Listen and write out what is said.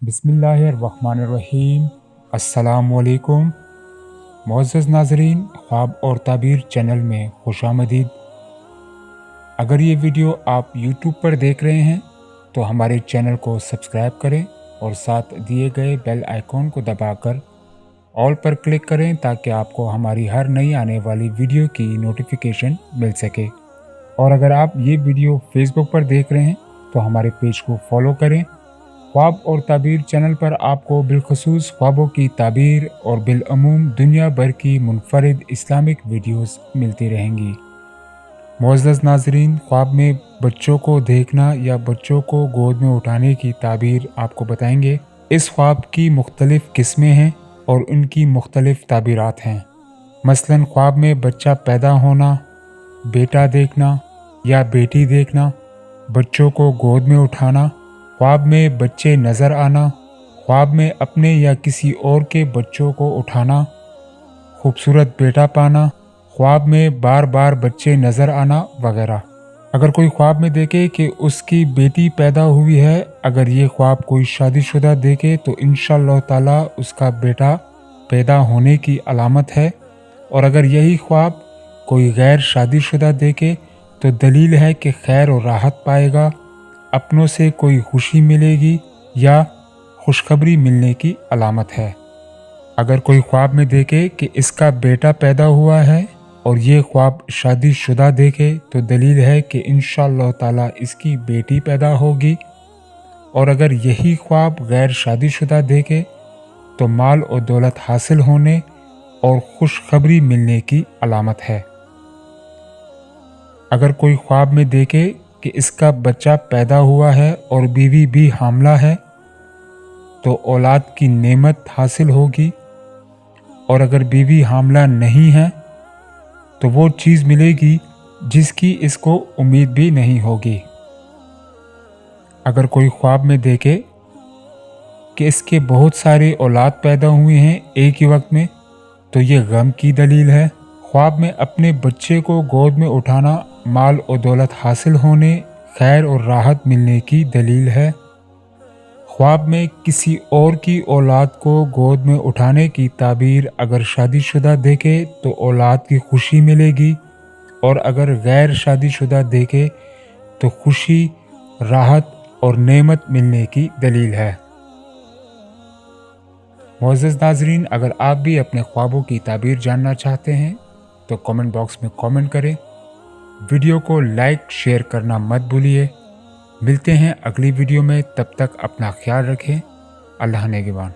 बिस्मिल्लाहिर्रहमानिर्रहीम। अस्सलामुअलैकुम। मुअज़्ज़ज़ नाज़रीन, ख्वाब और ताबीर चैनल में खुशामदीद। अगर ये वीडियो आप YouTube पर देख रहे हैं तो हमारे चैनल को सब्सक्राइब करें और साथ दिए गए बेल आइकॉन को दबाकर ऑल पर क्लिक करें ताकि आपको हमारी हर नई आने वाली वीडियो की नोटिफिकेशन मिल सके। और अगर आप ये वीडियो फेसबुक पर देख रहे हैं तो हमारे पेज को फॉलो करें। ख्वाब और ताबीर चैनल पर आपको बिलखसूस ख्वाबों की ताबीर और बिलअमूम दुनिया भर की मुनफरिद इस्लामिक वीडियोस मिलती रहेंगी। मुअज़्ज़ज़ नाज़रीन, ख्वाब में बच्चों को देखना या बच्चों को गोद में उठाने की ताबीर आपको बताएंगे। इस ख्वाब की मुख्तलिफ किस्में हैं और उनकी मुख्तलिफ ताबीरात हैं। मसलन ख्वाब में बच्चा पैदा होना, बेटा देखना या बेटी देखना, बच्चों को गोद में उठाना, ख्वाब में बच्चे नज़र आना, ख्वाब में अपने या किसी और के बच्चों को उठाना, खूबसूरत बेटा पाना, ख्वाब में बार बार बच्चे नज़र आना वगैरह। अगर कोई ख्वाब में देखे कि उसकी बेटी पैदा हुई है, अगर ये ख्वाब कोई शादीशुदा देखे तो इंशाअल्लाह ताला उसका बेटा पैदा होने की अलामत है। और अगर यही ख्वाब कोई गैर शादीशुदा देखे तो दलील है कि खैर और राहत पाएगा, अपनों से कोई खुशी मिलेगी या खुशखबरी मिलने की अलामत है। अगर कोई ख्वाब में देखे कि इसका बेटा पैदा हुआ है और ये ख्वाब शादीशुदा देखे तो दलील है कि इंशाअल्लाह ताला इसकी बेटी पैदा होगी। और अगर यही ख्वाब गैर शादीशुदा देखे तो माल और दौलत हासिल होने और खुशखबरी मिलने की अलामत है। अगर कोई ख्वाब में देखे कि इसका बच्चा पैदा हुआ है और बीवी भी हामला है तो औलाद की नेमत हासिल होगी। और अगर बीवी हामला नहीं है तो वो चीज़ मिलेगी जिसकी इसको उम्मीद भी नहीं होगी। अगर कोई ख्वाब में देखे कि इसके बहुत सारे औलाद पैदा हुए हैं एक ही वक्त में तो ये गम की दलील है। ख्वाब में अपने बच्चे को गोद में उठाना माल और दौलत हासिल होने, खैर और राहत मिलने की दलील है। ख्वाब में किसी और की औलाद को गोद में उठाने की ताबीर अगर शादीशुदा देखे तो औलाद की खुशी मिलेगी, और अगर गैर शादीशुदा देखे तो खुशी, राहत और नेमत मिलने की दलील है। मुअज़्ज़ज़ नाज़रीन, अगर आप भी अपने ख्वाबों की ताबीर जानना चाहते हैं तो कमेंट बॉक्स में कमेंट करें। वीडियो को लाइक शेयर करना मत भूलिए। मिलते हैं अगली वीडियो में, तब तक अपना ख्याल रखें। अल्लाह नेगेबान।